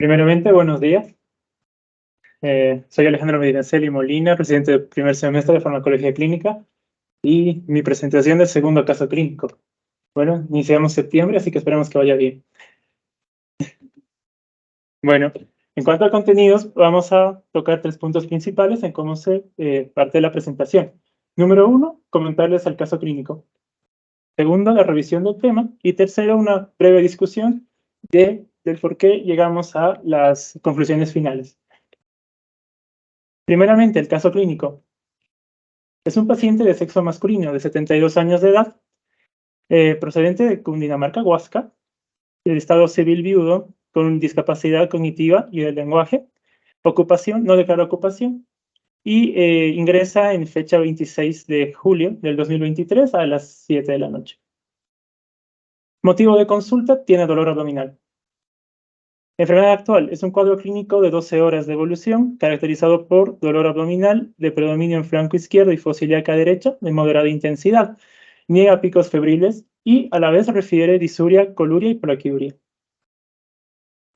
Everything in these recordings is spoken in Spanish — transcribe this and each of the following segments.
Primeramente, buenos días. Soy Alejandro Medinaceli Molina, residente del primer semestre de Farmacología Clínica, y mi presentación del segundo caso clínico. Bueno, iniciamos septiembre, así que esperemos que vaya bien. Bueno, en cuanto a contenidos, vamos a tocar 3 puntos principales en cómo se parte de la presentación. Número 1, comentarles el caso clínico. Segundo, la revisión del tema. Y tercero, una breve discusión del por qué llegamos a las conclusiones finales. Primeramente, el caso clínico. Es un paciente de sexo masculino de 72 años de edad, procedente de Cundinamarca, Huasca, del estado civil viudo, con discapacidad cognitiva y del lenguaje, ocupación, no declara ocupación, y ingresa en fecha 26 de julio del 2023 a las 7 de la noche. Motivo de consulta, tiene dolor abdominal. Enfermedad actual, es un cuadro clínico de 12 horas de evolución, caracterizado por dolor abdominal de predominio en flanco izquierdo y fosa ilíaca derecha, de moderada intensidad. Niega picos febriles y a la vez refiere disuria, coluria y plaquiuria.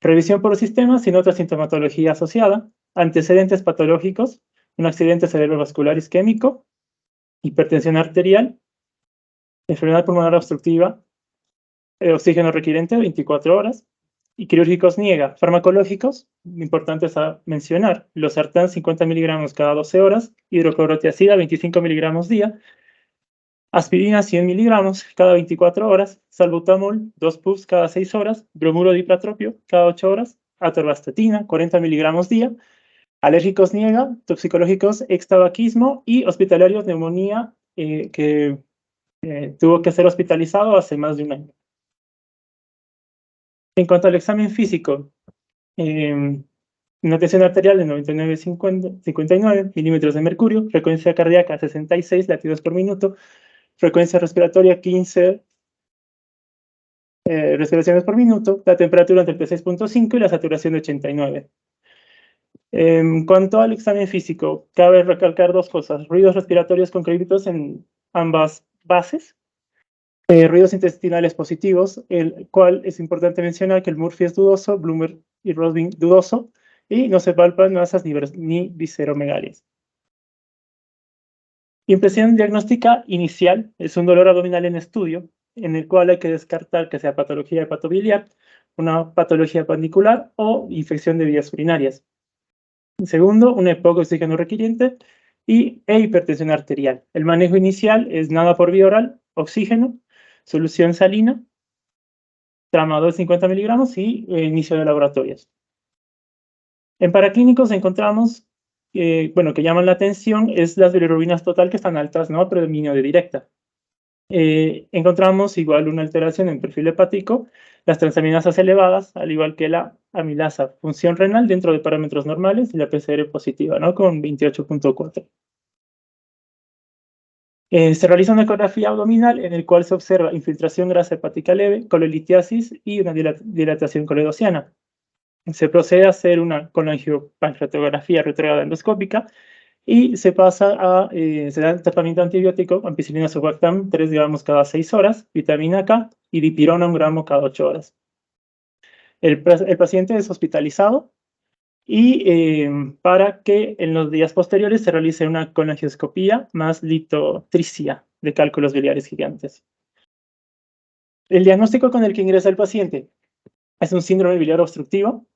Revisión por sistemas sin otra sintomatología asociada. Antecedentes patológicos, un accidente cerebrovascular isquémico, hipertensión arterial, enfermedad pulmonar obstructiva, oxígeno requirente 24 horas, y quirúrgicos niega. Farmacológicos, importantes a mencionar, losartán 50 miligramos cada 12 horas, hidroclorotiazida 25 miligramos día, aspirina 100 miligramos cada 24 horas, salbutamol 2 puffs cada 6 horas, bromuro de ipratropio cada 8 horas, atorvastatina 40 miligramos día, alérgicos niega, toxicológicos extabaquismo y hospitalarios neumonía que tuvo que ser hospitalizado hace más de un año. En cuanto al examen físico, una tensión arterial de 99,59 milímetros de mercurio, frecuencia cardíaca 66 latidos por minuto, frecuencia respiratoria 15 respiraciones por minuto, la temperatura entre 36,5 y la saturación de 89. En cuanto al examen físico, cabe recalcar 2 cosas: ruidos respiratorios concretos en ambas bases, ruidos intestinales positivos, el cual es importante mencionar que el Murphy es dudoso, Bloomer y Rosbin dudoso, y no se palpan masas ni visceromegalias. Impresión diagnóstica inicial es un dolor abdominal en estudio, en el cual hay que descartar que sea patología hepatobiliar, una patología apendicular o infección de vías urinarias. Segundo, una EPOC oxígeno requiriente e hipertensión arterial. El manejo inicial es nada por vía oral, oxígeno, solución salina, tramadol 50 miligramos y inicio de laboratorios. En paraclínicos encontramos, que llaman la atención, es las bilirrubinas total que están altas, ¿no? Predominio de directa. Encontramos igual una alteración en perfil hepático, las transaminasas elevadas, al igual que la amilasa, función renal dentro de parámetros normales y la PCR positiva, ¿no? Con 28,4. Se realiza una ecografía abdominal en el cual se observa infiltración grasa hepática leve, colelitiasis y una dilatación coledociana. Se procede a hacer una colangiopancreatografía retrógrada endoscópica y se pasa a, se da tratamiento antibiótico, ampicilina sulbactam 3 gramos cada 6 horas, vitamina K y dipirona 1 gramo cada 8 horas. El paciente es hospitalizado y para que en los días posteriores se realice una colangioscopía más litotricia de cálculos biliares gigantes. El diagnóstico con el que ingresa el paciente es un síndrome biliar obstructivo,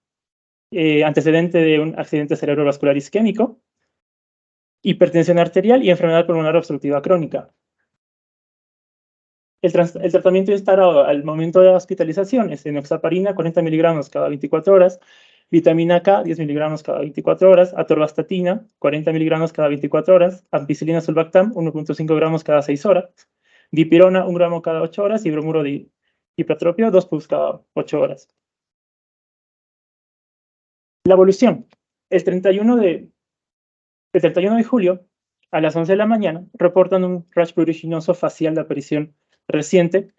antecedente de un accidente cerebrovascular isquémico, hipertensión arterial y enfermedad pulmonar obstructiva crónica. El tratamiento instalado al momento de la hospitalización es enoxaparina 40 miligramos cada 24 horas, vitamina K 10 miligramos cada 24 horas, atorvastatina 40 miligramos cada 24 horas, ampicilina sulbactam 1,5 gramos cada 6 horas, dipirona 1 gramo cada 8 horas y bromuro de ipratropio 2 puffs cada 8 horas. La evolución. El 31 de julio, a las 11 de la mañana, reportan un rash pruriginoso facial de aparición reciente,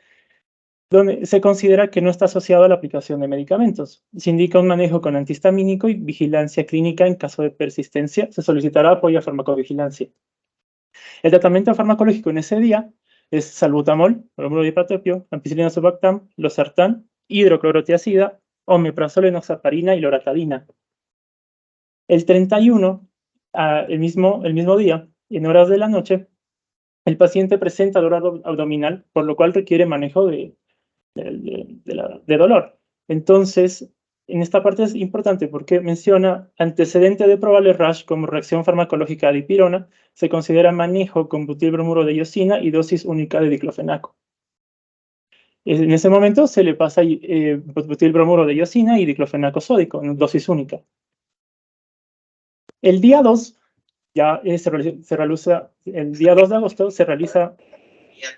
donde se considera que no está asociado a la aplicación de medicamentos. Se indica un manejo con antihistamínico y vigilancia clínica. En caso de persistencia, se solicitará apoyo a farmacovigilancia. El tratamiento farmacológico en ese día es salbutamol, bromuro de ipratropio, ampicilina sulbactam, losartán, hidroclorotiazida omeprazol, enoxaparina y loratadina. El 31, el mismo día, en horas de la noche, el paciente presenta dolor abdominal, por lo cual requiere manejo de dolor. Entonces, en esta parte es importante porque menciona antecedente de probable rash como reacción farmacológica a dipirona, se considera manejo con butilbromuro de iosina y dosis única de diclofenaco. En ese momento se le pasa butilbromuro de iosina y diclofenaco sódico en dosis única. El día 2, el día 2 de agosto se realiza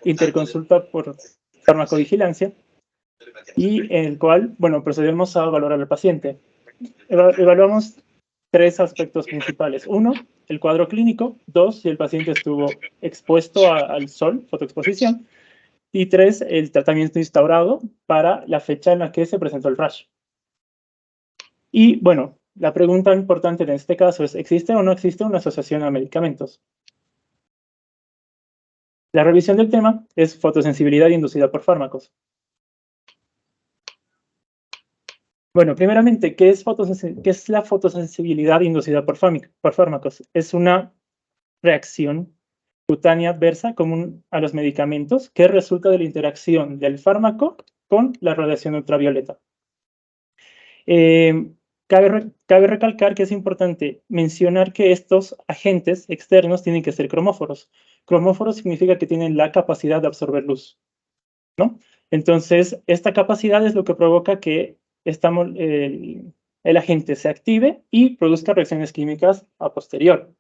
interconsulta por farmacovigilancia y en el cual, bueno, procedemos a valorar al paciente. Evaluamos 3 aspectos principales. 1, el cuadro clínico. 2, si el paciente estuvo expuesto al sol, fotoexposición. Y 3, el tratamiento instaurado para la fecha en la que se presentó el rash. Y bueno, la pregunta importante en este caso es, ¿existe o no existe una asociación a medicamentos? La revisión del tema es fotosensibilidad inducida por fármacos. Bueno, primeramente, ¿qué es la fotosensibilidad inducida por fármacos? Es una reacción cutánea adversa común a los medicamentos que resulta de la interacción del fármaco con la radiación ultravioleta. Cabe recalcar que es importante mencionar que estos agentes externos tienen que ser cromóforos. Cromóforos significa que tienen la capacidad de absorber luz, ¿no? Entonces, esta capacidad es lo que provoca que el agente se active y produzca reacciones químicas a posterior.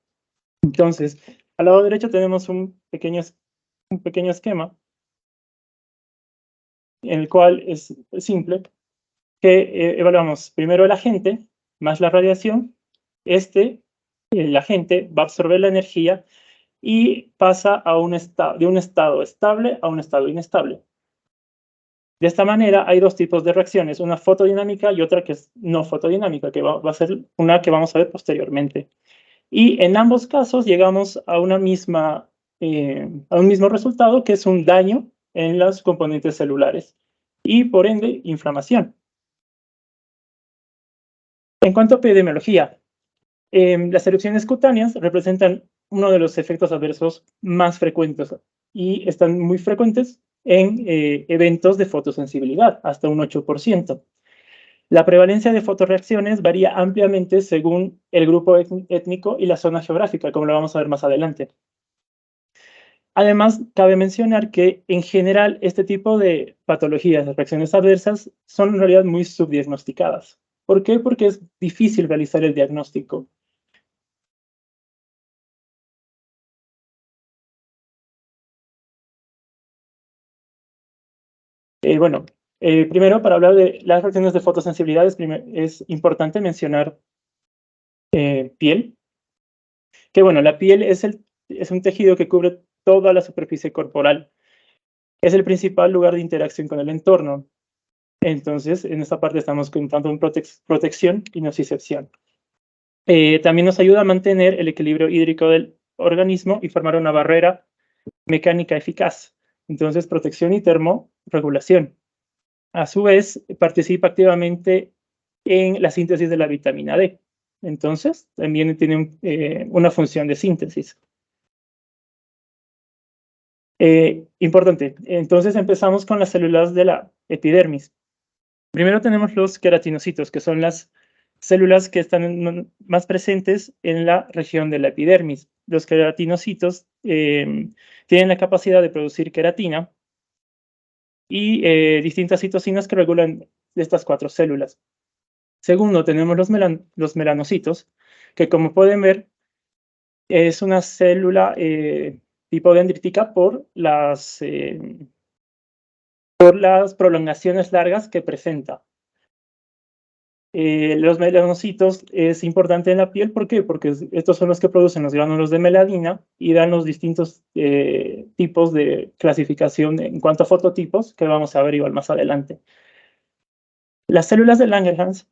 Entonces, al lado derecho tenemos un pequeño esquema en el cual es simple, que evaluamos primero el agente más la radiación. El agente va a absorber la energía y pasa de un estado estable a un estado inestable. De esta manera hay 2 tipos de reacciones, una fotodinámica y otra que es no fotodinámica, que va a ser una que vamos a ver posteriormente. Y en ambos casos llegamos a un mismo resultado, que es un daño en los componentes celulares y, por ende, inflamación. En cuanto a epidemiología, las erupciones cutáneas representan uno de los efectos adversos más frecuentes y están muy frecuentes en eventos de fotosensibilidad, hasta un 8%. La prevalencia de fotorreacciones varía ampliamente según el grupo étnico y la zona geográfica, como lo vamos a ver más adelante. Además, cabe mencionar que, en general, este tipo de patologías, de reacciones adversas, son en realidad muy subdiagnosticadas. ¿Por qué? Porque es difícil realizar el diagnóstico. Primero, para hablar de las reacciones de fotosensibilidad, es importante mencionar piel. Que bueno, la piel es un tejido que cubre toda la superficie corporal. Es el principal lugar de interacción con el entorno. Entonces, en esta parte estamos contando con protección y nocicepción. También nos ayuda a mantener el equilibrio hídrico del organismo y formar una barrera mecánica eficaz. Entonces, protección y termorregulación. A su vez, participa activamente en la síntesis de la vitamina D. Entonces, también tiene una función de síntesis. Importante. Entonces, empezamos con las células de la epidermis. Primero tenemos los queratinocitos, que son las células que están más presentes en la región de la epidermis. Los queratinocitos tienen la capacidad de producir queratina y distintas citocinas que regulan estas 4 células. Segundo, tenemos los melanocitos, que como pueden ver, es una célula tipo dendrítica por las prolongaciones largas que presenta. Los melanocitos es importante en la piel, ¿por qué? Porque estos son los que producen los gránulos de melanina y dan los distintos tipos de clasificación en cuanto a fototipos, que vamos a ver igual más adelante. Las células de Langerhans,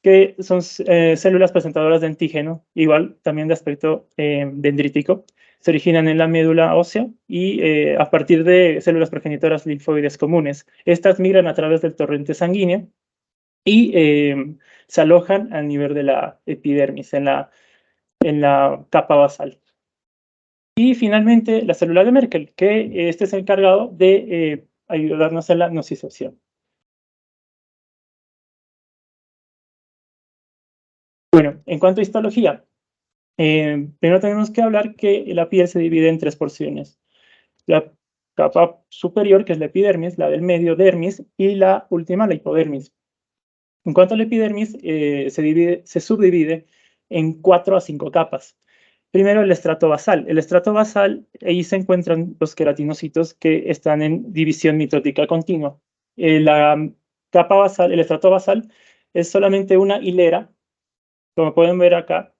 que son células presentadoras de antígeno, igual también de aspecto dendrítico, se originan en la médula ósea y a partir de células progenitoras linfoides comunes. Estas migran a través del torrente sanguíneo y se alojan a nivel de la epidermis, en la capa basal. Y finalmente, la célula de Merkel, que este es encargado de ayudarnos en la nocicepción. Bueno, en cuanto a histología, primero tenemos que hablar que la piel se divide en 3 porciones. La capa superior, que es la epidermis, la del medio, dermis, y la última, la hipodermis. En cuanto a la epidermis, se subdivide en 4 a 5 capas. Primero, el estrato basal. El estrato basal, ahí se encuentran los queratinocitos que están en división mitótica continua. La capa basal, el estrato basal, es solamente una hilera, como pueden ver acá,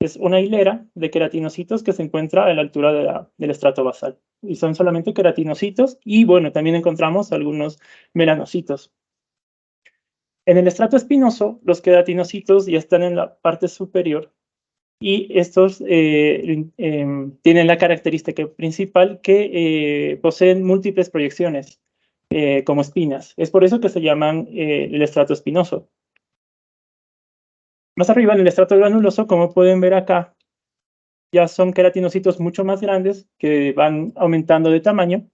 es una hilera de queratinocitos que se encuentra a la altura del estrato basal. Y son solamente queratinocitos y, bueno, también encontramos algunos melanocitos. En el estrato espinoso, los queratinocitos ya están en la parte superior y estos tienen la característica principal que poseen múltiples proyecciones, como espinas. Es por eso que se llaman el estrato espinoso. Más arriba, en el estrato granuloso, como pueden ver acá, ya son queratinocitos mucho más grandes que van aumentando de tamaño.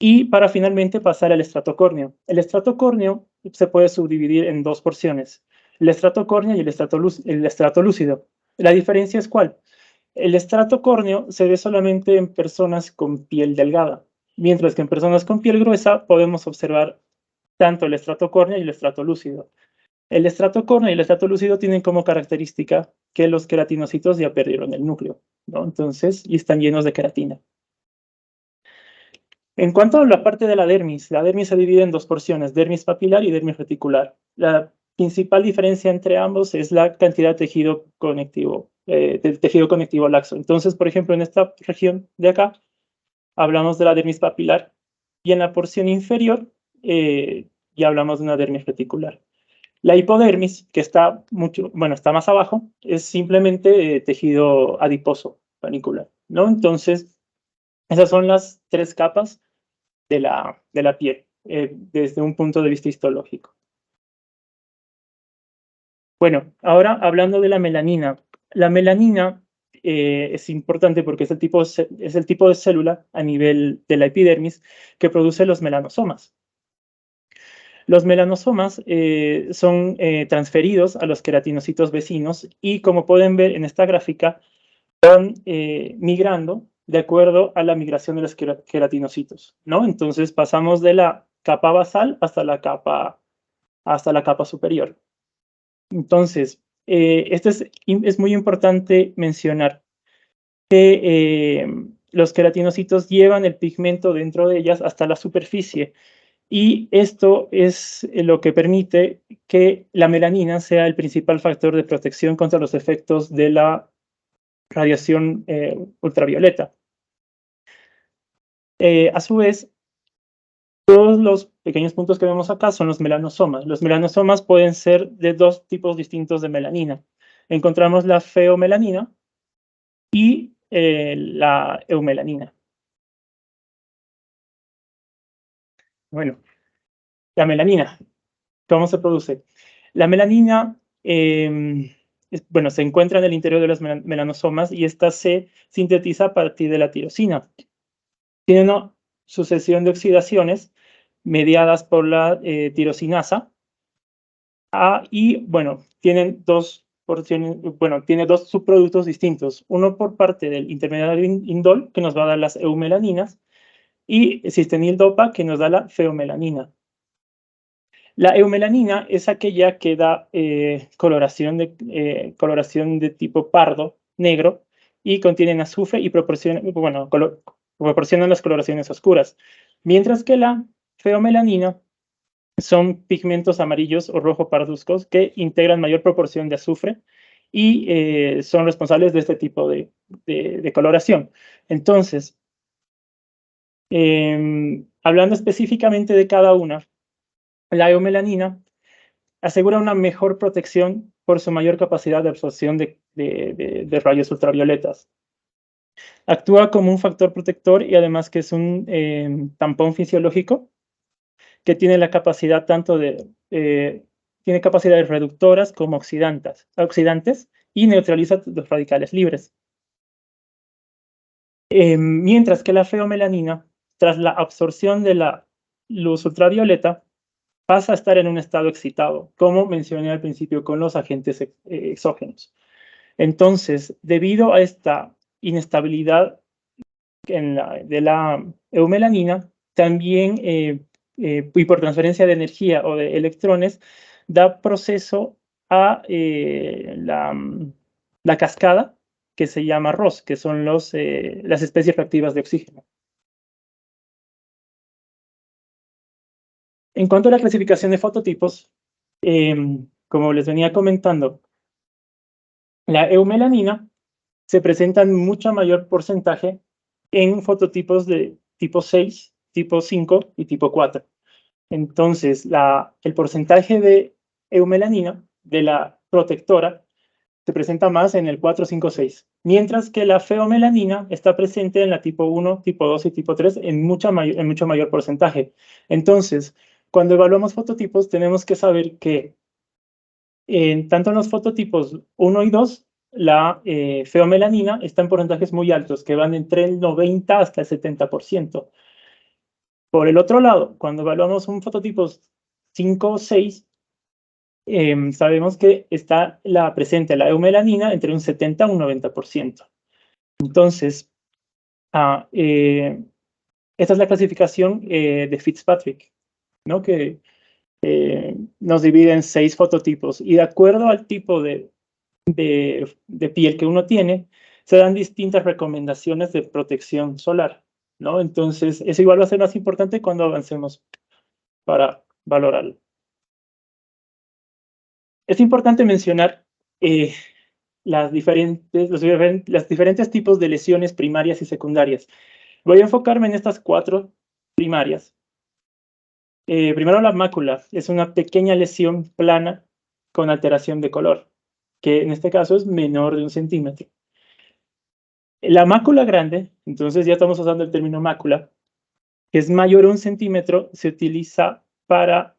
Y para finalmente pasar al estrato córneo. El estrato córneo se puede subdividir en 2 porciones, el estrato córneo y el estrato lúcido. La diferencia es ¿cuál? El estrato córneo se ve solamente en personas con piel delgada, mientras que en personas con piel gruesa podemos observar tanto el estrato córneo y el estrato lúcido. El estrato córneo y el estrato lúcido tienen como característica que los queratinocitos ya perdieron el núcleo, ¿no? Entonces, y están llenos de queratina. En cuanto a la parte de la dermis se divide en 2 porciones, dermis papilar y dermis reticular. La principal diferencia entre ambos es la cantidad de tejido conectivo, del tejido conectivo laxo. Entonces, por ejemplo, en esta región de acá, hablamos de la dermis papilar y en la porción inferior ya hablamos de una dermis reticular. La hipodermis, que está está más abajo, es simplemente tejido adiposo panicular, ¿no? Entonces, esas son las 3 capas de la piel, desde un punto de vista histológico. Bueno, ahora hablando de la melanina. La melanina es importante porque es el tipo de célula a nivel de la epidermis que produce los melanosomas. Los melanosomas son transferidos a los queratinocitos vecinos y, como pueden ver en esta gráfica, van migrando de acuerdo a la migración de los queratinocitos, ¿no? Entonces pasamos de la capa basal hasta la capa superior. Entonces, es muy importante mencionar que los queratinocitos llevan el pigmento dentro de ellas hasta la superficie y esto es lo que permite que la melanina sea el principal factor de protección contra los efectos de la radiación ultravioleta. A su vez, todos los pequeños puntos que vemos acá son los melanosomas. Los melanosomas pueden ser de 2 tipos distintos de melanina. Encontramos la feomelanina y la eumelanina. Bueno, la melanina, ¿cómo se produce? La melanina, se encuentra en el interior de los melanosomas y esta se sintetiza a partir de la tirosina. Tiene una sucesión de oxidaciones mediadas por la tirosinasa. Y tienen tiene 2 subproductos distintos. Uno por parte del intermediario indol, que nos va a dar las eumelaninas, y cistenil-dopa, que nos da la feomelanina. La eumelanina es aquella que da coloración de tipo pardo, negro, y contienen azufre y proporcionan las coloraciones oscuras. Mientras que la feomelanina son pigmentos amarillos o rojo parduzcos que integran mayor proporción de azufre y son responsables de este tipo de coloración. Entonces, hablando específicamente de cada una, la eumelanina asegura una mejor protección por su mayor capacidad de absorción de rayos ultravioletas. Actúa como un factor protector y además que es un tampón fisiológico que tiene la capacidad tanto de, tiene capacidades reductoras como oxidantes y neutraliza los radicales libres. Mientras que la feomelanina, tras la absorción de la luz ultravioleta, pasa a estar en un estado excitado, como mencioné al principio con los agentes exógenos. Entonces, debido a esta inestabilidad de la eumelanina, también y por transferencia de energía o de electrones, da proceso a la cascada que se llama ROS, que son las especies reactivas de oxígeno. En cuanto a la clasificación de fototipos, como les venía comentando, la eumelanina se presenta en mucho mayor porcentaje en fototipos de tipo 6, tipo 5 y tipo 4. Entonces, el porcentaje de eumelanina de la protectora se presenta más en el 4, 5, 6, mientras que la feomelanina está presente en la tipo 1, tipo 2 y tipo 3 en mucho mayor porcentaje. Entonces, cuando evaluamos fototipos, tenemos que saber que tanto en los fototipos 1 y 2, la feomelanina está en porcentajes muy altos, que van entre el 90 hasta el 70%. Por el otro lado, cuando evaluamos un fototipo 5 o 6, sabemos que está presente la eumelanina entre un 70 y un 90%. Entonces, esta es la clasificación de Fitzpatrick, ¿no? Que nos divide en 6 fototipos, y de acuerdo al tipo de piel que uno tiene, se dan distintas recomendaciones de protección solar, ¿no? Entonces, eso igual va a ser más importante cuando avancemos para valorarlo. Es importante mencionar los diferentes tipos de lesiones primarias y secundarias. Voy a enfocarme en estas 4 primarias. Primero, la mácula es una pequeña lesión plana con alteración de color, que en este caso es menor de 1 centímetro. La mácula grande, entonces ya estamos usando el término mácula, que es mayor a 1 centímetro, se utiliza para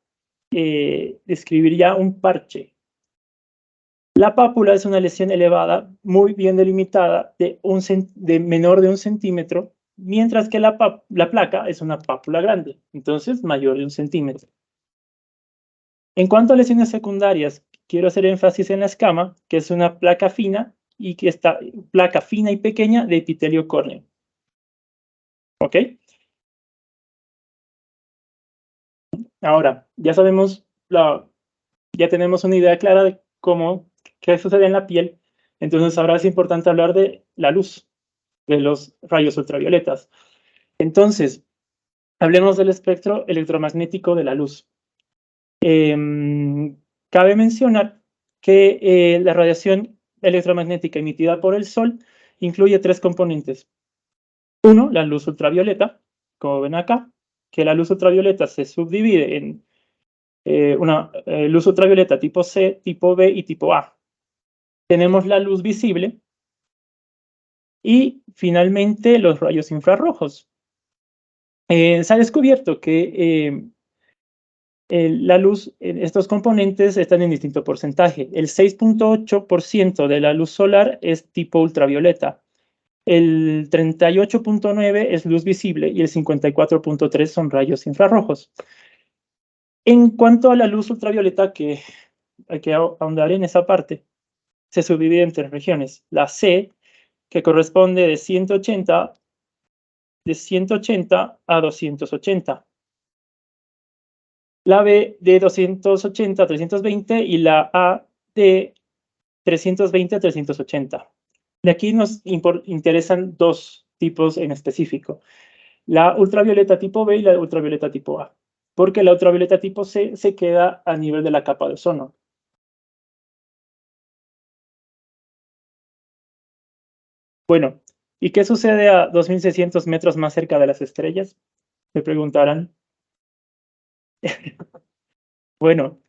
describir ya un parche. La pápula es una lesión elevada, muy bien delimitada, de menor de 1 centímetro, mientras que la placa es una pápula grande, entonces mayor de 1 centímetro. En cuanto a lesiones secundarias, quiero hacer énfasis en la escama, que es una placa fina y pequeña de epitelio córneo. ¿Ok? Ahora, ya sabemos, ya tenemos una idea clara de qué sucede en la piel. Entonces ahora es importante hablar de la luz, de los rayos ultravioletas. Entonces, hablemos del espectro electromagnético de la luz. Cabe mencionar que la radiación electromagnética emitida por el Sol incluye 3 componentes. Uno, la luz ultravioleta, como ven acá, que la luz ultravioleta se subdivide en una luz ultravioleta tipo C, tipo B y tipo A. Tenemos la luz visible y finalmente los rayos infrarrojos. Se ha descubierto que la luz, estos componentes están en distinto porcentaje. El 6.8% de la luz solar es tipo ultravioleta, el 38.9% es luz visible y el 54.3% son rayos infrarrojos. En cuanto a la luz ultravioleta, que hay que ahondar en esa parte, se subdivide en 3 regiones. La C, que corresponde de 180 a 280. La B de 280 a 320 y la A de 320 a 380. De aquí nos interesan 2 tipos en específico, la ultravioleta tipo B y la ultravioleta tipo A, porque la ultravioleta tipo C se queda a nivel de la capa de ozono. Bueno, ¿y qué sucede a 2.600 metros más cerca de las estrellas? Me preguntarán. Bueno,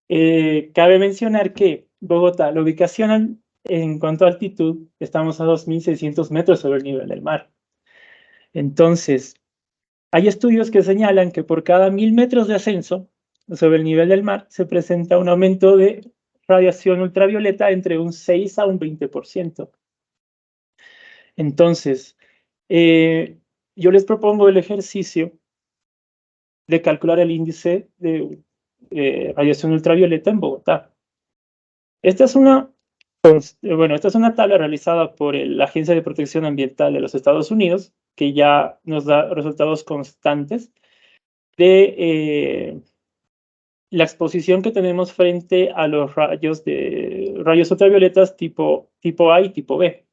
cabe mencionar que Bogotá, la ubicación en cuanto a altitud, estamos a 2.600 metros sobre el nivel del mar. Entonces, Hay estudios que señalan que por cada 1000 metros de ascenso sobre el nivel del mar se presenta un aumento de radiación ultravioleta entre un 6 a un 20%. Entonces, yo les propongo el ejercicio de calcular el índice de radiación ultravioleta en Bogotá. Esta es una tabla realizada por la Agencia de Protección Ambiental de los Estados Unidos, que ya nos da resultados constantes de la exposición que tenemos frente a los rayos ultravioletas tipo A y tipo B.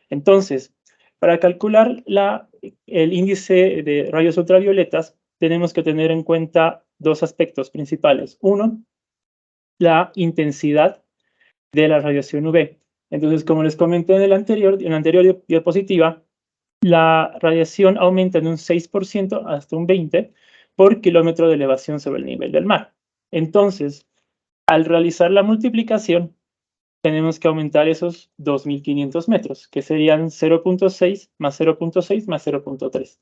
Entonces, para calcular el índice de rayos ultravioletas, tenemos que tener en cuenta dos aspectos principales. Uno, la intensidad de la radiación UV. Entonces, como les comenté en la anterior diapositiva, la radiación aumenta en un 6% hasta un 20% por kilómetro de elevación sobre el nivel del mar. Entonces, al realizar la multiplicación, tenemos que aumentar esos 2.500 metros, que serían 0.6 más 0.6 más 0.3.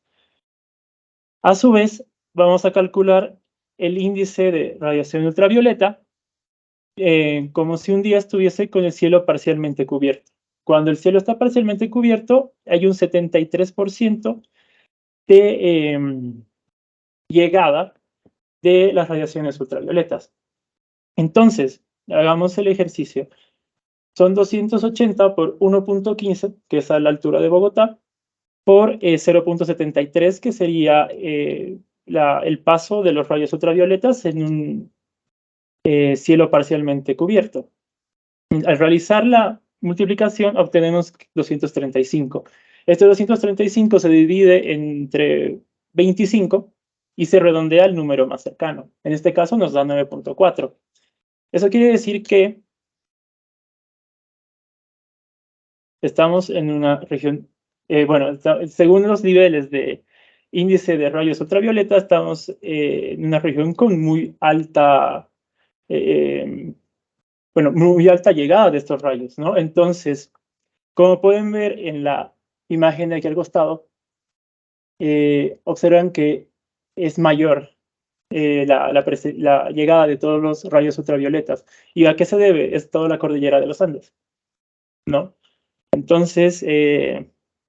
A su vez, vamos a calcular el índice de radiación ultravioleta como si un día estuviese con el cielo parcialmente cubierto. Cuando el cielo está parcialmente cubierto, hay un 73% de llegada de las radiaciones ultravioletas. Entonces, hagamos el ejercicio. Son 280 por 1.15, que es a la altura de Bogotá, por 0.73, que sería el paso de los rayos ultravioletas en un cielo parcialmente cubierto. Al realizar la multiplicación obtenemos 235. Este 235 se divide entre 25 y se redondea al número más cercano. En este caso nos da 9.4. Eso quiere decir que estamos en una región, según los niveles de índice de rayos ultravioleta, estamos en una región con muy alta llegada de estos rayos, ¿no? Entonces, como pueden ver en la imagen de aquí al costado, observan que es mayor la llegada de todos los rayos ultravioletas. ¿Y a qué se debe? Es toda la cordillera de los Andes, ¿no? Entonces,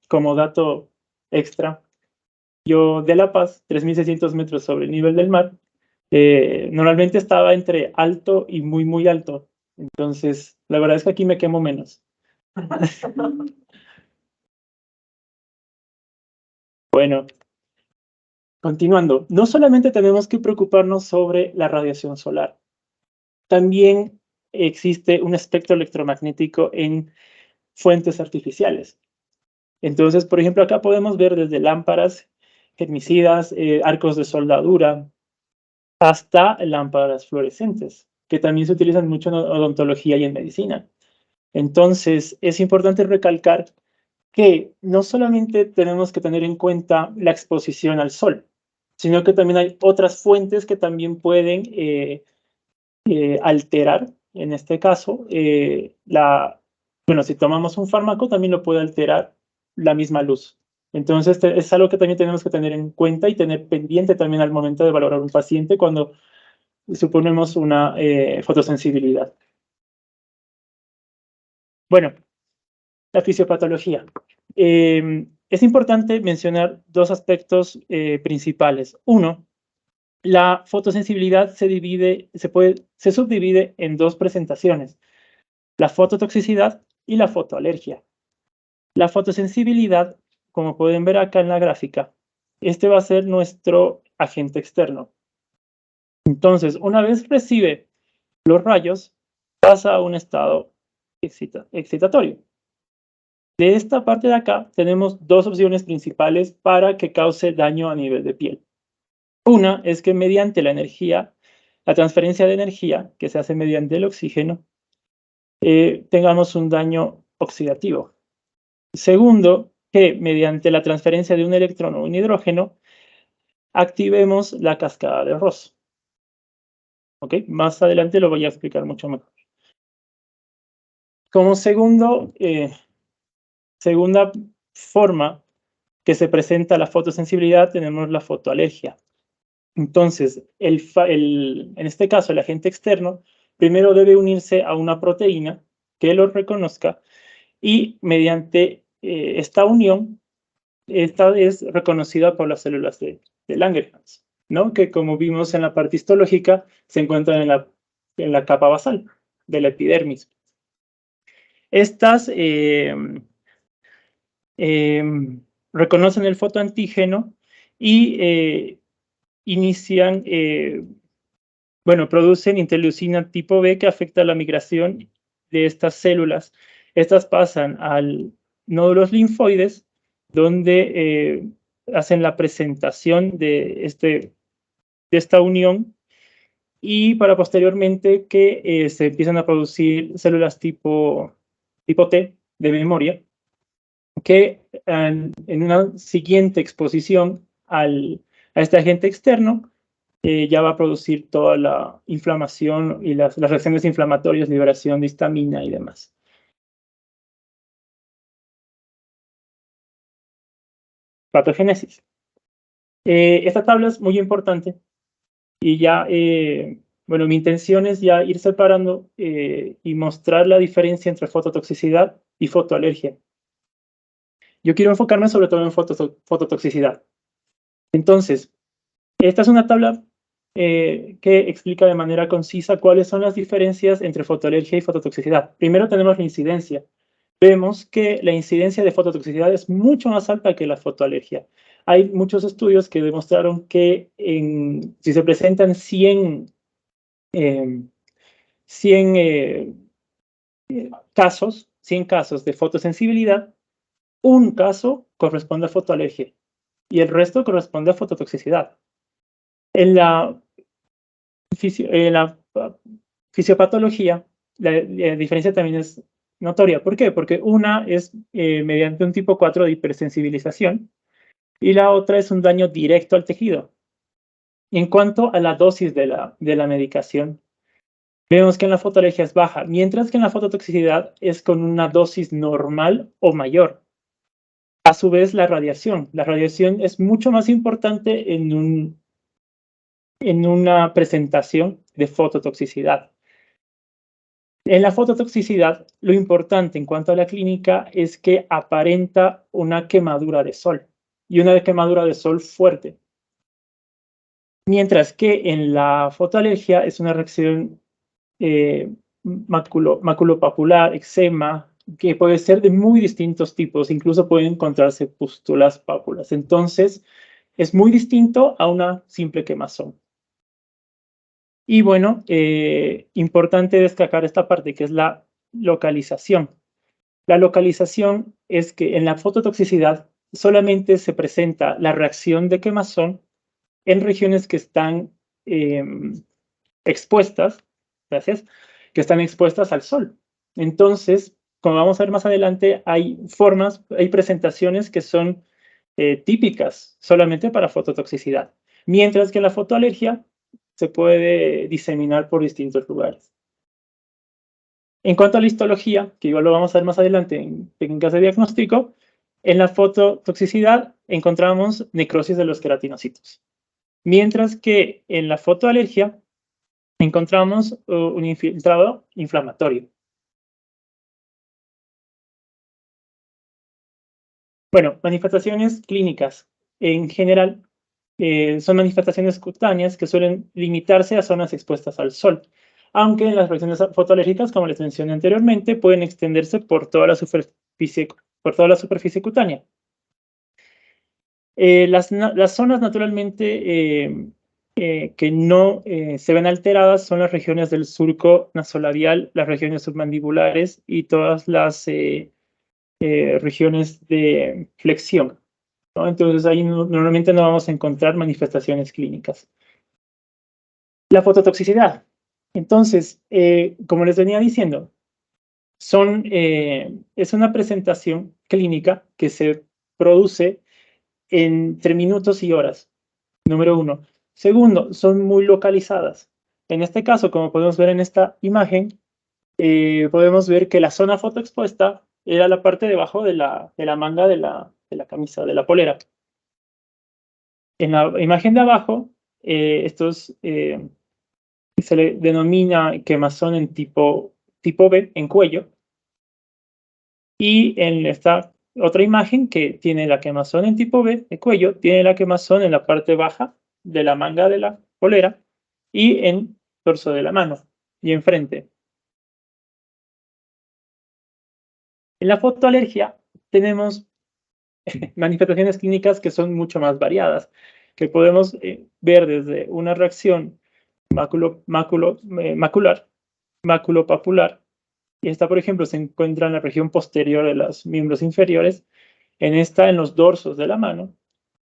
como dato extra, yo de La Paz, 3.600 metros sobre el nivel del mar, normalmente estaba entre alto y muy, muy alto. Entonces, la verdad es que aquí me quemo menos. Bueno, continuando, no solamente tenemos que preocuparnos sobre la radiación solar, también existe un espectro electromagnético en fuentes artificiales. Entonces, por ejemplo, acá podemos ver desde lámparas germicidas, arcos de soldadura, hasta lámparas fluorescentes, que también se utilizan mucho en odontología y en medicina. Entonces, es importante recalcar que no solamente tenemos que tener en cuenta la exposición al sol, sino que también hay otras fuentes que también pueden alterar, en este caso, si tomamos un fármaco, también lo puede alterar la misma luz. Entonces, es algo que también tenemos que tener en cuenta y tener pendiente también al momento de valorar un paciente cuando suponemos una fotosensibilidad. Bueno, la fisiopatología. Es importante mencionar dos aspectos principales. Uno, la fotosensibilidad se subdivide en dos presentaciones, la fototoxicidad y la fotoalergia. La fotosensibilidad, como pueden ver acá en la gráfica, este va a ser nuestro agente externo. Entonces, una vez recibe los rayos, pasa a un estado excitatorio. De esta parte de acá tenemos dos opciones principales para que cause daño a nivel de piel. Una es que mediante la transferencia de energía que se hace mediante el oxígeno, tengamos un daño oxidativo. Segundo, que mediante la transferencia de un electrón o un hidrógeno, activemos la cascada de Ross. ¿Ok? Más adelante lo voy a explicar mucho mejor. Como segunda forma que se presenta la fotosensibilidad, tenemos la fotoalergia. Entonces, en este caso, el agente externo primero debe unirse a una proteína que lo reconozca y mediante esta unión, esta es reconocida por las células de Langerhans, ¿no? Que como vimos en la parte histológica, se encuentran en la capa basal de la epidermis. Estas reconocen el fotoantígeno y inician, bueno, producen interleucina tipo B que afecta la migración de estas células. Estas pasan al nódulos linfoides, donde hacen la presentación de esta unión y para posteriormente que se empiezan a producir células tipo T de memoria, que en una siguiente exposición a este agente externo ya va a producir toda la inflamación y las reacciones inflamatorias, liberación de histamina y demás. Patogénesis. Esta tabla es muy importante y ya, bueno, mi intención es ya ir separando y mostrar la diferencia entre fototoxicidad y fotoalergia. Yo quiero enfocarme sobre todo en fototoxicidad. Entonces, esta es una tabla que explica de manera concisa cuáles son las diferencias entre fotoalergia y fototoxicidad. Primero tenemos la incidencia. Vemos que la incidencia de fototoxicidad es mucho más alta que la fotoalergia. Hay muchos estudios que demostraron que si se presentan 100 casos, 100 casos de fotosensibilidad, un caso corresponde a fotoalergia y el resto corresponde a fototoxicidad. En la fisiopatología, la diferencia también es notoria. ¿Por qué? Porque una es mediante un tipo 4 de hipersensibilización y la otra es un daño directo al tejido. En cuanto a la dosis de la medicación, vemos que en la fotoalergia es baja, mientras que en la fototoxicidad es con una dosis normal o mayor. A su vez, la radiación es mucho más importante en una presentación de fototoxicidad. En la fototoxicidad, lo importante en cuanto a la clínica es que aparenta una quemadura de sol, y una quemadura de sol fuerte. Mientras que en la fotoalergia es una reacción maculopapular, eczema, que puede ser de muy distintos tipos, incluso pueden encontrarse pústulas, pápulas. Entonces, es muy distinto a una simple quemazón. Y bueno, importante destacar esta parte que es la localización. La localización es que en la fototoxicidad solamente se presenta la reacción de quemazón en regiones que están expuestas, gracias, que están expuestas al sol. Entonces, como vamos a ver más adelante, hay presentaciones que son típicas solamente para fototoxicidad, mientras que la fotoalergia se puede diseminar por distintos lugares. En cuanto a la histología, que igual lo vamos a ver más adelante en técnicas de diagnóstico, en la fototoxicidad encontramos necrosis de los queratinocitos, mientras que en la fotoalergia encontramos un infiltrado inflamatorio. Bueno, manifestaciones clínicas. En general, son manifestaciones cutáneas que suelen limitarse a zonas expuestas al sol, aunque en las reacciones fotoalérgicas, como les mencioné anteriormente, pueden extenderse por toda la superficie cutánea. Las zonas naturalmente que no se ven alteradas son las regiones del surco nasolabial, las regiones submandibulares y todas las regiones de flexión, ¿no? Entonces ahí normalmente no vamos a encontrar manifestaciones clínicas. La fototoxicidad. Entonces, como les venía diciendo, es una presentación clínica que se produce entre minutos y horas, número uno. Segundo, son muy localizadas. En este caso, como podemos ver en esta imagen, podemos ver que la zona fotoexpuesta era la parte debajo de la manga de la camisa, de la polera. En la imagen de abajo, se le denomina quemazón en tipo B, en cuello. Y en esta otra imagen que tiene la quemazón en tipo B, de cuello, tiene la quemazón en la parte baja de la manga de la polera y en torso de la mano y enfrente. En la fotoalergia tenemos manifestaciones clínicas que son mucho más variadas, que podemos ver desde una reacción macular, maculopapular, y esta, por ejemplo, se encuentra en la región posterior de los miembros inferiores, en esta en los dorsos de la mano,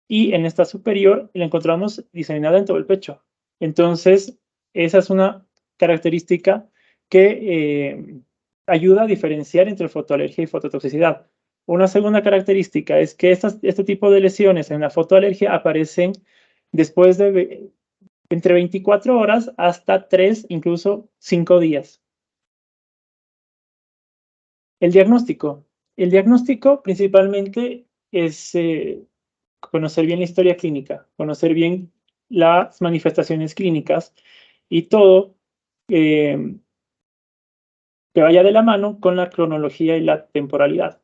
y en esta superior la encontramos diseminada en todo el pecho. Entonces, esa es una característica que ayuda a diferenciar entre fotoalergia y fototoxicidad. Una segunda característica es que este tipo de lesiones en la fotoalergia aparecen después de entre 24 horas hasta 3, incluso 5 días. El diagnóstico. El diagnóstico principalmente es conocer bien la historia clínica, conocer bien las manifestaciones clínicas y todo que vaya de la mano con la cronología y la temporalidad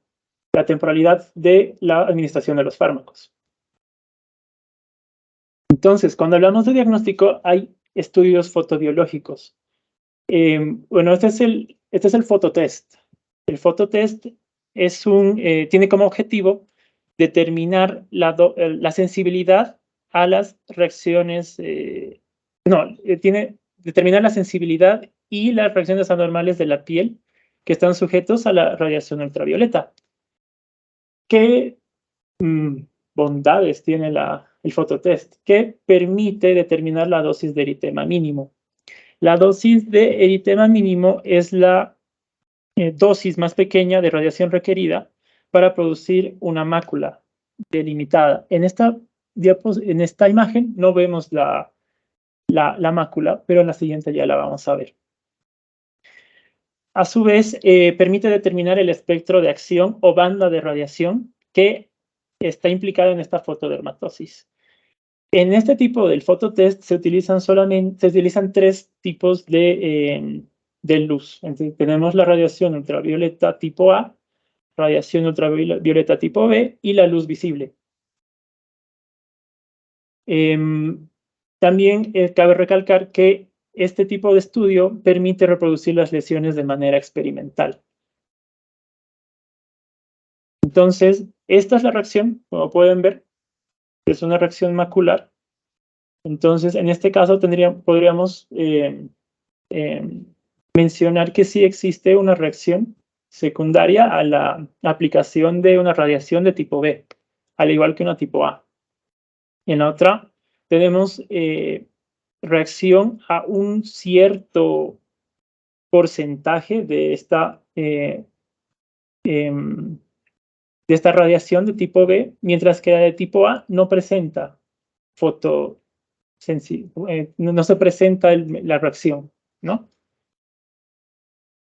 de la administración de los fármacos. Entonces, cuando hablamos de diagnóstico, hay estudios fotobiológicos. Bueno, este es el fototest. El fototest tiene como objetivo determinar la sensibilidad a las reacciones, determinar la sensibilidad y las reacciones anormales de la piel que están sujetos a la radiación ultravioleta. ¿Qué bondades tiene el fototest? Que permite determinar la dosis de eritema mínimo. La dosis de eritema mínimo es la dosis más pequeña de radiación requerida para producir una mácula delimitada. En esta imagen no vemos la mácula, pero en la siguiente ya la vamos a ver. A su vez, permite determinar el espectro de acción o banda de radiación que está implicada en esta fotodermatosis. En este tipo del fototest se utilizan 3 tipos de luz. Entonces, tenemos la radiación ultravioleta tipo A, radiación ultravioleta tipo B y la luz visible. También cabe recalcar que este tipo de estudio permite reproducir las lesiones de manera experimental. Entonces, esta es la reacción, como pueden ver, es una reacción macular. Entonces, en este caso podríamos mencionar que sí existe una reacción secundaria a la aplicación de una radiación de tipo B, al igual que una tipo A. En la otra tenemos reacción a un cierto porcentaje de esta radiación de tipo B, mientras que la de tipo A no presenta no se presenta la reacción, ¿no?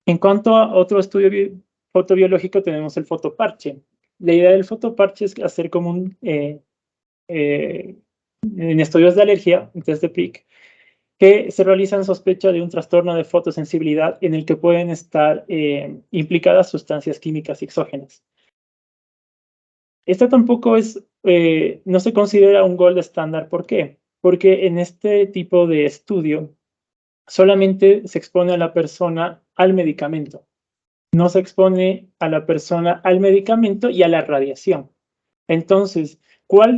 En cuanto a otro estudio fotobiológico, tenemos el fotoparche. La idea del fotoparche es hacer como en estudios de alergia, un test de PIC, que se realiza en sospecha de un trastorno de fotosensibilidad en el que pueden estar implicadas sustancias químicas exógenas. Esta tampoco no se considera un gold estándar. ¿Por qué? Porque en este tipo de estudio solamente se expone a la persona al medicamento. No se expone a la persona al medicamento y a la radiación. Entonces, ¿cuál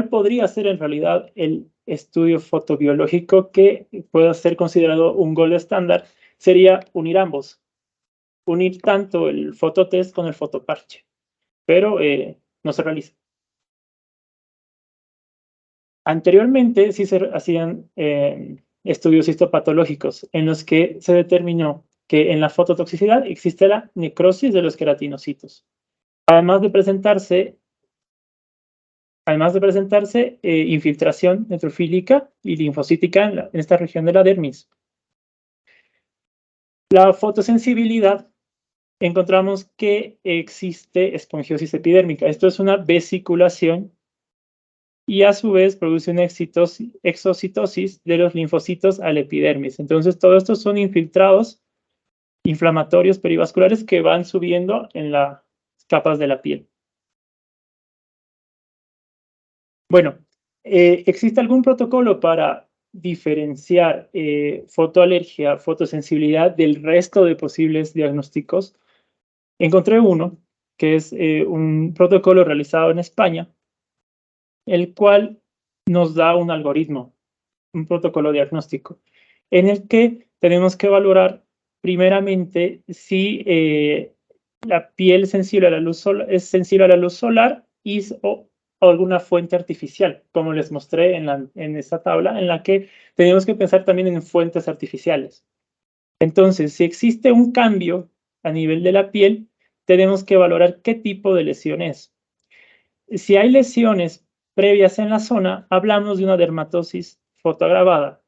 podría ser en realidad el estudio fotobiológico que pueda ser considerado un gold estándar? Sería unir ambos. Unir tanto el fototest con el fotoparche. Pero no se realiza. Anteriormente sí se hacían estudios histopatológicos en los que se determinó que en la fototoxicidad existe la necrosis de los queratinocitos. Además de presentarse infiltración neutrofílica y linfocítica en esta región de la dermis. La fotosensibilidad encontramos que existe esponjiosis epidérmica. Esto es una vesiculación y a su vez produce una exocitosis de los linfocitos a la epidermis. Entonces, todo esto son infiltrados inflamatorios perivasculares que van subiendo en las capas de la piel. Bueno, ¿existe algún protocolo para diferenciar fotoalergia, fotosensibilidad del resto de posibles diagnósticos? Encontré uno, que es un protocolo realizado en España, el cual nos da un algoritmo, un protocolo diagnóstico, en el que tenemos que valorar primeramente si la piel sensible a la luz es sensible a la luz solar o alguna fuente artificial, como les mostré en esta tabla, en la que tenemos que pensar también en fuentes artificiales. Entonces, si existe un cambio a nivel de la piel, tenemos que valorar qué tipo de lesión es. Si hay lesiones previas en la zona, hablamos de una dermatosis fotoagravada.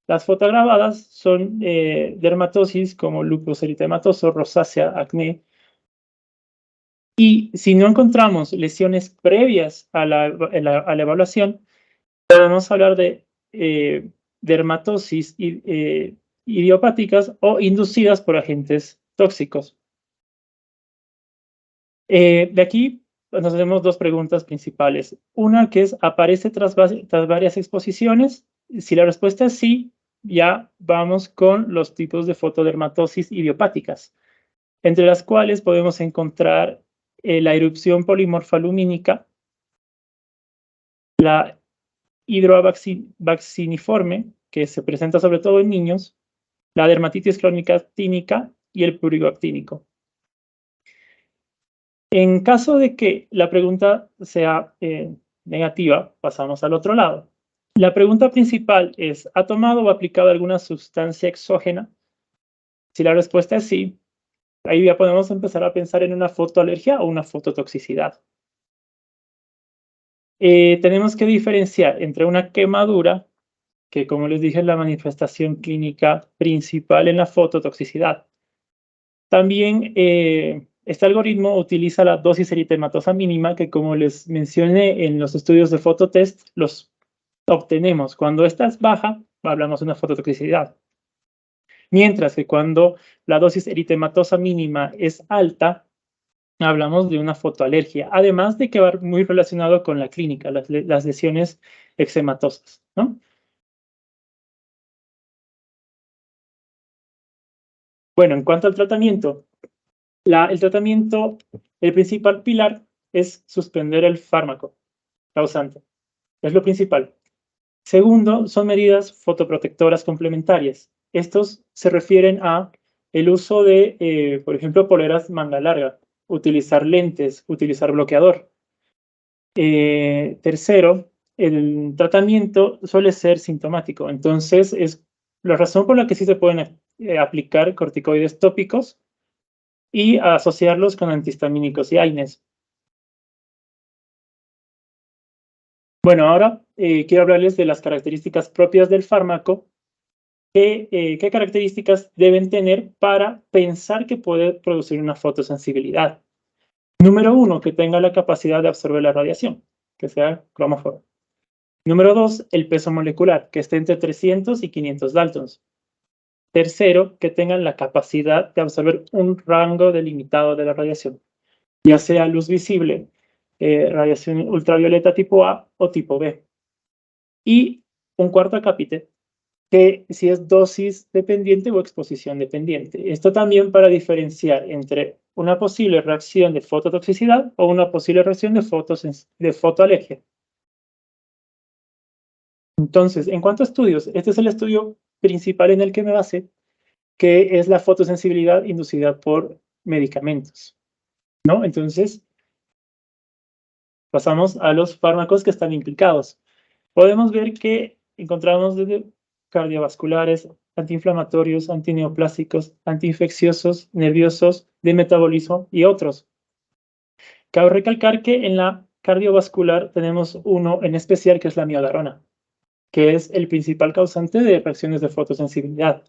Las fotoagravadas son dermatosis como lupus eritematoso, rosácea, acné. Y si no encontramos lesiones previas a la evaluación, podemos hablar de dermatosis idiopáticas o inducidas por agentes tóxicos. De aquí nos hacemos dos preguntas principales. Una que es, ¿aparece tras varias exposiciones? Si la respuesta es sí, ya vamos con los tipos de fotodermatosis idiopáticas, entre las cuales podemos encontrar la erupción polimorfa lumínica, la hidrovacciniforme, que se presenta sobre todo en niños, la dermatitis crónica actínica y el prurito actínico. En caso de que la pregunta sea negativa, pasamos al otro lado. La pregunta principal es, ¿ha tomado o aplicado alguna sustancia exógena? Si la respuesta es sí, ahí ya podemos empezar a pensar en una fotoalergia o una fototoxicidad. Tenemos que diferenciar entre una quemadura, que como les dije es la manifestación clínica principal en la fototoxicidad. También este algoritmo utiliza la dosis eritematosa mínima, que como les mencioné en los estudios de fototest, los obtenemos. Cuando esta es baja, hablamos de una fototoxicidad. Mientras que cuando la dosis eritematosa mínima es alta, hablamos de una fotoalergia. Además de que va muy relacionado con la clínica, las lesiones eczematosas, ¿no? Bueno, en cuanto al tratamiento, el principal pilar es suspender el fármaco causante. Es lo principal. Segundo, son medidas fotoprotectoras complementarias. Estos se refieren a el uso de, por ejemplo, poleras manga larga, utilizar lentes, utilizar bloqueador. Tercero, el tratamiento suele ser sintomático. Entonces, es la razón por la que sí se pueden aplicar corticoides tópicos y asociarlos con antihistamínicos y AINES. Bueno, ahora quiero hablarles de las características propias del fármaco. ¿Qué características deben tener para pensar que puede producir una fotosensibilidad? Número 1, que tenga la capacidad de absorber la radiación, que sea cromóforo. Número 2, el peso molecular, que esté entre 300 y 500 daltons. Tercero, que tengan la capacidad de absorber un rango delimitado de la radiación, ya sea luz visible, radiación ultravioleta tipo A o tipo B. Y un cuarto acápite, que si es dosis dependiente o exposición dependiente. Esto también para diferenciar entre una posible reacción de fototoxicidad o una posible reacción de fotoalergia. Entonces, en cuanto a estudios, este es el estudio principal en el que me basé, que es la fotosensibilidad inducida por medicamentos, ¿no? Entonces, pasamos a los fármacos que están implicados. Podemos ver que encontramos desde cardiovasculares, antiinflamatorios, antineoplásicos, antiinfecciosos, nerviosos, de metabolismo y otros. Cabe recalcar que en la cardiovascular tenemos uno en especial que es la miodarona, que es el principal causante de reacciones de fotosensibilidad.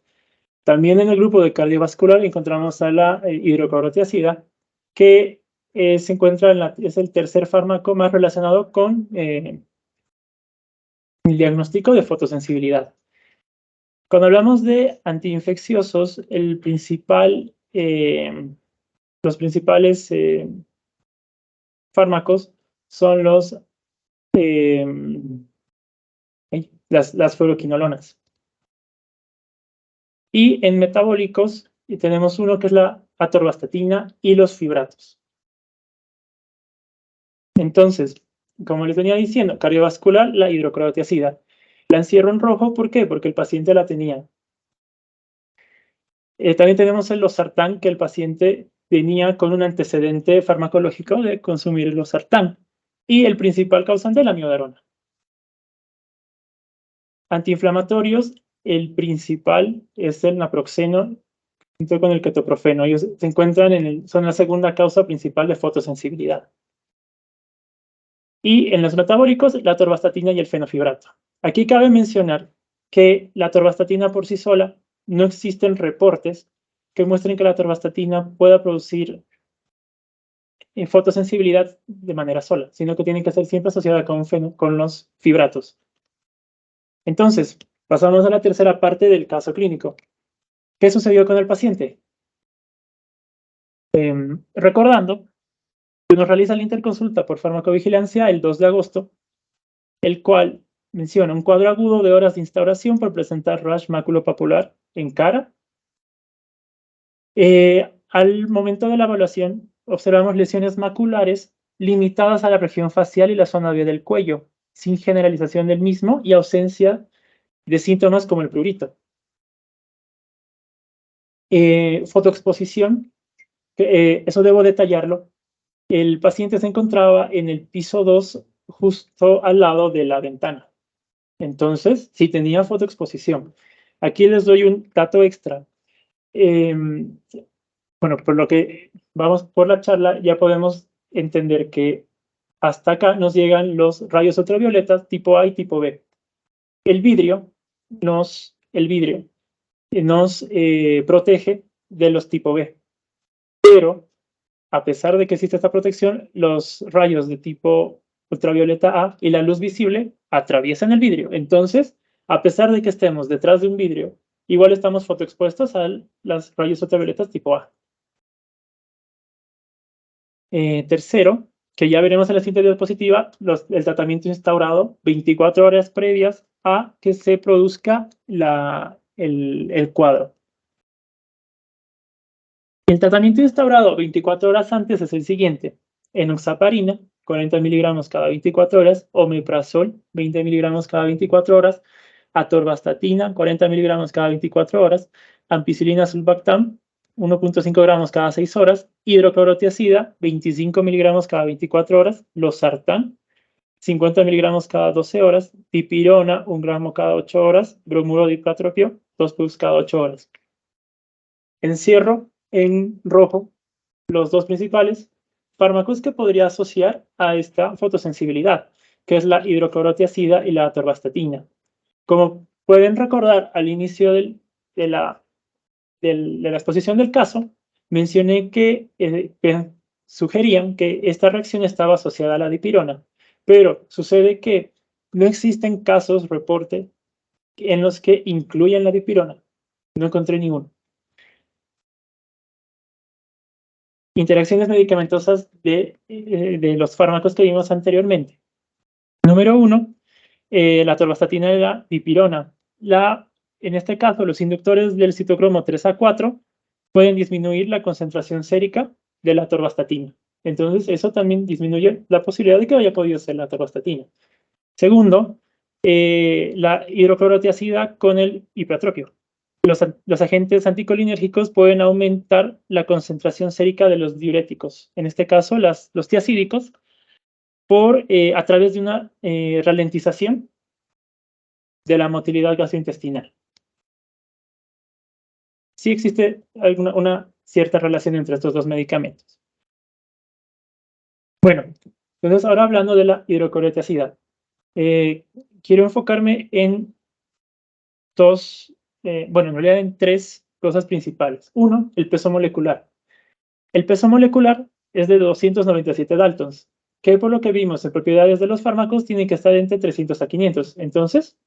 También en el grupo de cardiovascular encontramos a la hidroclorotiazida, que se encuentra es el tercer fármaco más relacionado con el diagnóstico de fotosensibilidad. Cuando hablamos de antiinfecciosos, los principales fármacos son las fluoroquinolonas. Y en metabólicos tenemos uno que es la atorvastatina y los fibratos. Entonces, como les venía diciendo, cardiovascular, la hidroclorotiazida. La encierro en rojo, ¿por qué? Porque el paciente la tenía. También tenemos el losartán, que el paciente venía con un antecedente farmacológico de consumir el losartán. Y el principal causante, la amiodarona. Antiinflamatorios, el principal es el naproxeno junto con el ketoprofeno. Ellos se encuentran son la segunda causa principal de fotosensibilidad. Y en los metabólicos, la atorvastatina y el fenofibrato. Aquí cabe mencionar que la atorvastatina por sí sola no existen reportes que muestren que la atorvastatina pueda producir fotosensibilidad de manera sola, sino que tiene que ser siempre asociada con los fibratos. Entonces, pasamos a la tercera parte del caso clínico. ¿Qué sucedió con el paciente? Recordando que nos realiza la interconsulta por farmacovigilancia el 2 de agosto, el cual menciona un cuadro agudo de horas de instauración por presentar rash maculopapular en cara. Al momento de la evaluación, observamos lesiones maculares limitadas a la región facial y la zona B del cuello, sin generalización del mismo y ausencia de síntomas como el prurito. Fotoexposición, eso debo detallarlo. El paciente se encontraba en el piso 2, justo al lado de la ventana. Entonces, sí tenía fotoexposición. Aquí les doy un dato extra. Bueno, por lo que vamos por la charla, ya podemos entender que hasta acá nos llegan los rayos ultravioletas tipo A y tipo B. El vidrio nos protege de los tipo B, pero a pesar de que existe esta protección, los rayos de tipo ultravioleta A y la luz visible atraviesan el vidrio. Entonces, a pesar de que estemos detrás de un vidrio, igual estamos fotoexpuestos a los rayos ultravioletas tipo A. Tercero, que ya veremos en la siguiente diapositiva, el tratamiento instaurado 24 horas previas a que se produzca el cuadro. El tratamiento instaurado 24 horas antes es el siguiente: enoxaparina, 40 miligramos cada 24 horas, omeprazol, 20 miligramos cada 24 horas, atorvastatina, 40 miligramos cada 24 horas, ampicilina sulbactam, 1.5 gramos cada 6 horas, hidroclorotiazida, 25 miligramos cada 24 horas, losartán, 50 miligramos cada 12 horas, dipirona, 1 gramo cada 8 horas, bromuro diplatropio, 2 plus cada 8 horas. Encierro en rojo los dos principales fármacos que podría asociar a esta fotosensibilidad, que es la hidroclorotiazida y la atorvastatina. Como pueden recordar, al inicio de la exposición del caso, mencioné que sugerían que esta reacción estaba asociada a la dipirona, pero sucede que no existen casos, reporte, en los que incluyan la dipirona. No encontré ninguno. Interacciones medicamentosas de los fármacos que vimos anteriormente. Número 1, la atorvastatina y la dipirona. En este caso, los inductores del citocromo 3A4 pueden disminuir la concentración sérica de la atorvastatina. Entonces, eso también disminuye la posibilidad de que haya podido ser la atorvastatina. Segundo, la hidroclorotiazida con el hipratropio. Los agentes anticolinérgicos pueden aumentar la concentración sérica de los diuréticos, en este caso los tiazídicos, a través de una ralentización de la motilidad gastrointestinal. Sí existe una cierta relación entre estos dos medicamentos. Bueno, entonces ahora hablando de la hidroclorotiazida, quiero enfocarme en en realidad en tres cosas principales. Uno, el peso molecular. El peso molecular es de 297 daltons, que por lo que vimos en propiedades de los fármacos tiene que estar entre 300 a 500. Entonces,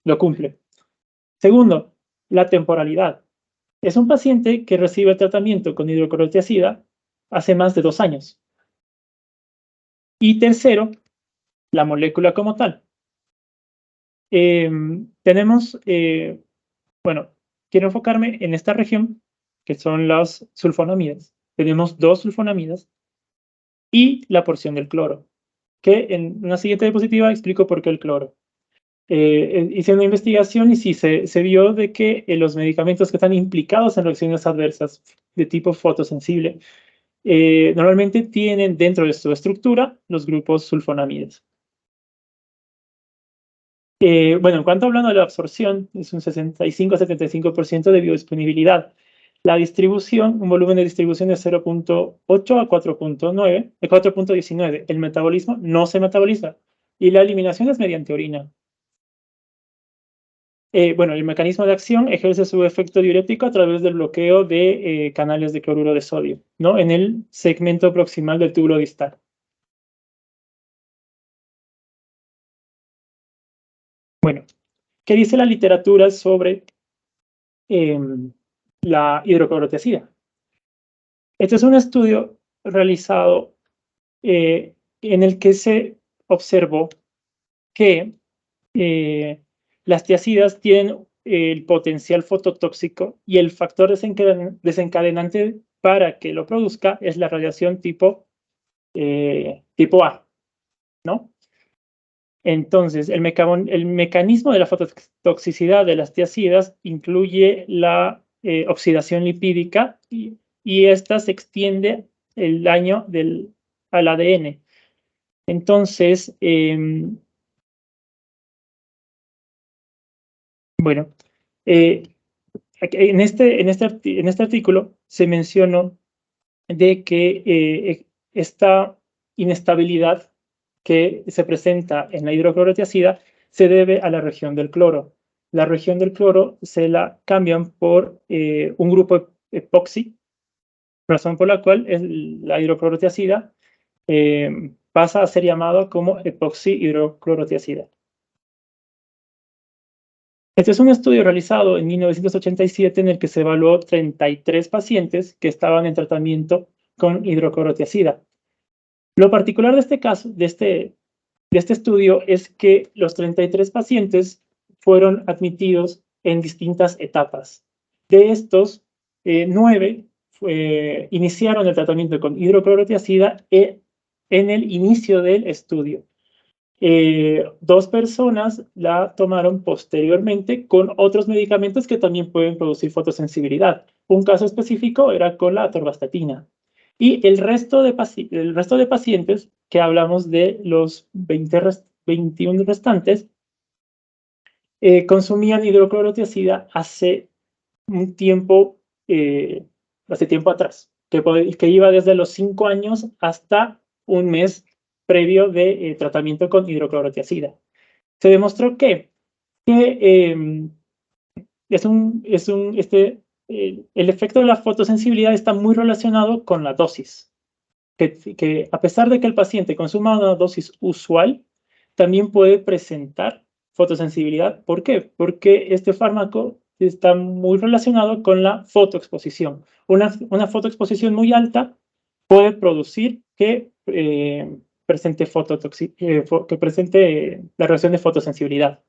lo cumple. Segundo, la temporalidad. Es un paciente que recibe tratamiento con hidroclorotiazida hace más de 2 años. Y tercero, la molécula como tal. Tenemos, bueno, quiero enfocarme en esta región, que son las sulfonamidas. Tenemos 2 sulfonamidas y la porción del cloro, que en una siguiente diapositiva explico por qué el cloro. Hice una investigación y sí, se vio de que los medicamentos que están implicados en reacciones adversas de tipo fotosensible normalmente tienen dentro de su estructura los grupos sulfonamidas. Bueno, en cuanto hablando de la absorción, es un 65-75% de biodisponibilidad. La distribución, un volumen de distribución de 0.8 a 4.9, 4.19. El metabolismo no se metaboliza y la eliminación es mediante orina. Bueno, el mecanismo de acción ejerce su efecto diurético a través del bloqueo de canales de cloruro de sodio, ¿no? En el segmento proximal del túbulo distal. Bueno, ¿qué dice la literatura sobre la hidroclorotiazida? Este es un estudio realizado en el que se observó que las tiazidas tienen el potencial fototóxico y el factor desencadenante para que lo produzca es la radiación tipo A, ¿no? Entonces, el mecanismo de la fototoxicidad de las tiazidas incluye la oxidación lipídica y esta se extiende el daño al ADN. Entonces, bueno, en este artículo se mencionó de que esta inestabilidad que se presenta en la hidroclorotiazida se debe a la región del cloro. La región del cloro se la cambian por un grupo epoxi, razón por la cual la hidroclorotiazida pasa a ser llamado como epoxi-hidroclorotiazida. Este es un estudio realizado en 1987 en el que se evaluó 33 pacientes que estaban en tratamiento con hidroclorotiazida. Lo particular de este caso, de este estudio, es que los 33 pacientes fueron admitidos en distintas etapas. De estos, 9 iniciaron el tratamiento con hidroclorotiazida en el inicio del estudio. 2 personas la tomaron posteriormente con otros medicamentos que también pueden producir fotosensibilidad. Un caso específico era con la atorvastatina. Y el resto de pacientes, que hablamos de los 21 restantes, consumían hidroclorotiazida hace tiempo atrás, que iba desde los 5 años hasta un mes previo de tratamiento con hidroclorotiazida. Se demostró que el efecto de la fotosensibilidad está muy relacionado con la dosis, que a pesar de que el paciente consuma una dosis usual, también puede presentar fotosensibilidad. ¿Por qué? Porque este fármaco está muy relacionado con la fotoexposición. Una fotoexposición muy alta puede producir que presente la reacción de fotosensibilidad.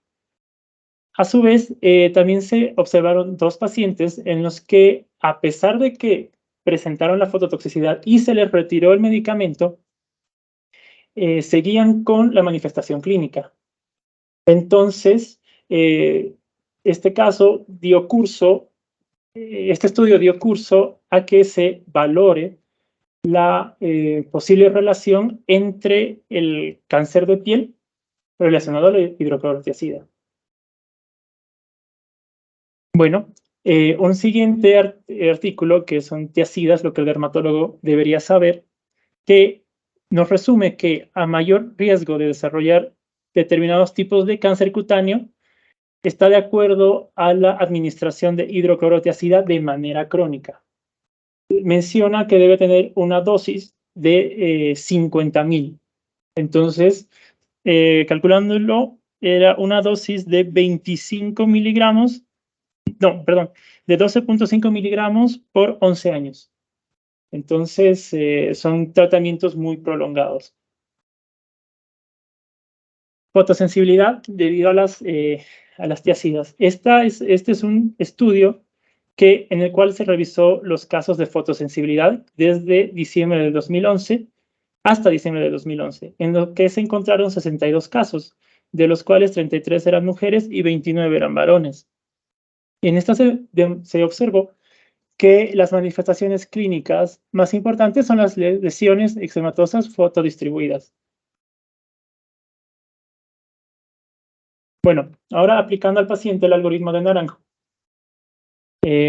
A su vez, también se observaron 2 pacientes en los que, a pesar de que presentaron la fototoxicidad y se les retiró el medicamento, seguían con la manifestación clínica. Entonces, este estudio dio curso a que se valore la posible relación entre el cáncer de piel relacionado a la hidroclorotiazida. Bueno, un siguiente artículo, que son tiazidas, lo que el dermatólogo debería saber, que nos resume que a mayor riesgo de desarrollar determinados tipos de cáncer cutáneo, está de acuerdo a la administración de hidroclorotiazida de manera crónica. Menciona que debe tener una dosis de 50.000. Entonces, calculándolo, era una dosis de 25 miligramos, no, perdón, de 12.5 miligramos por 11 años. Entonces, son tratamientos muy prolongados. Fotosensibilidad debido a las tiazidas. Este es un estudio en el cual se revisó los casos de fotosensibilidad desde diciembre de 2011 hasta diciembre de 2011, en lo que se encontraron 62 casos, de los cuales 33 eran mujeres y 29 eran varones. En esta se observó que las manifestaciones clínicas más importantes son las lesiones eczematosas fotodistribuidas. Bueno, ahora aplicando al paciente el algoritmo de Naranjo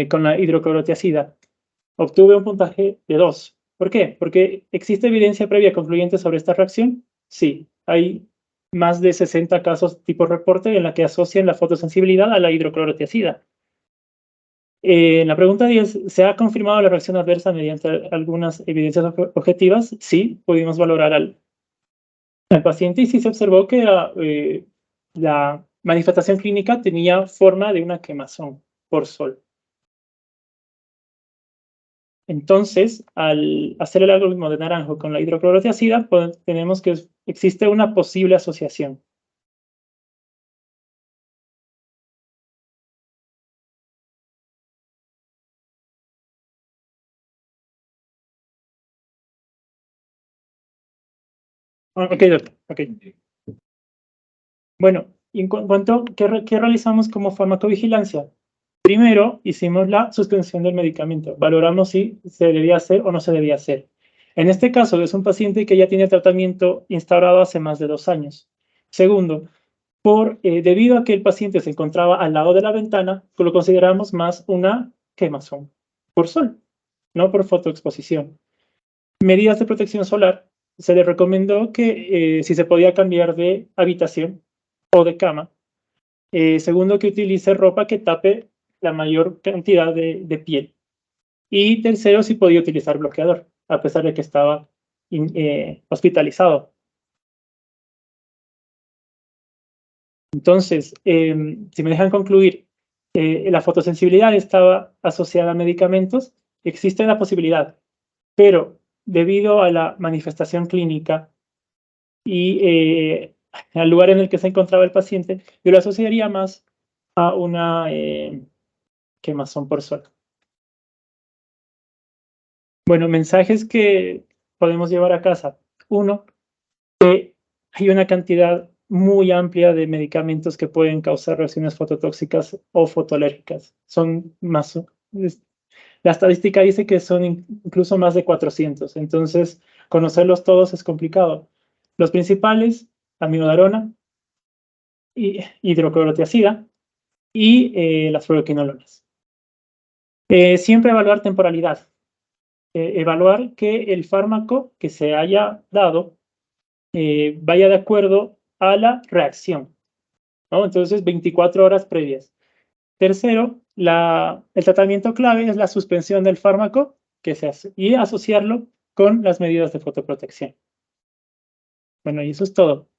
con la hidroclorotiazida, obtuve un puntaje de 2. ¿Por qué? Porque ¿existe evidencia previa concluyente sobre esta reacción? Sí, hay más de 60 casos tipo reporte en la que asocian la fotosensibilidad a la hidroclorotiazida. En la pregunta 10, ¿se ha confirmado la reacción adversa mediante algunas evidencias objetivas? Sí, pudimos valorar al paciente y sí se observó que la manifestación clínica tenía forma de una quemazón por sol. Entonces, al hacer el algoritmo de Naranjo con la hidroclorotiazida, tenemos que existe una posible asociación. Ok, doctor. Okay. Bueno, y en cuanto, ¿qué realizamos como farmacovigilancia? Primero, hicimos la suspensión del medicamento. Valoramos si se debía hacer o no se debía hacer. En este caso, es un paciente que ya tiene tratamiento instaurado hace más de 2 años. Segundo, debido a que el paciente se encontraba al lado de la ventana, lo consideramos más una quemazón por sol, no por fotoexposición. Medidas de protección solar. Se le recomendó que si se podía cambiar de habitación o de cama. Segundo, que utilice ropa que tape la mayor cantidad de piel. Y tercero, si podía utilizar bloqueador, a pesar de que estaba hospitalizado. Entonces, si me dejan concluir, la fotosensibilidad estaba asociada a medicamentos, existe la posibilidad, pero debido a la manifestación clínica y al lugar en el que se encontraba el paciente, yo lo asociaría más a una quemazón por sol. Bueno, mensajes que podemos llevar a casa. Uno, que hay una cantidad muy amplia de medicamentos que pueden causar reacciones fototóxicas o fotoalérgicas. Son más, la estadística dice que son incluso más de 400, entonces conocerlos todos es complicado. Los principales, amiodarona, hidroclorotiazida y las fluoroquinolonas. Siempre evaluar temporalidad. Evaluar que el fármaco que se haya dado vaya de acuerdo a la reacción, ¿no? Entonces, 24 horas previas. Tercero, el tratamiento clave es la suspensión del fármaco que se hace y asociarlo con las medidas de fotoprotección. Bueno, y eso es todo.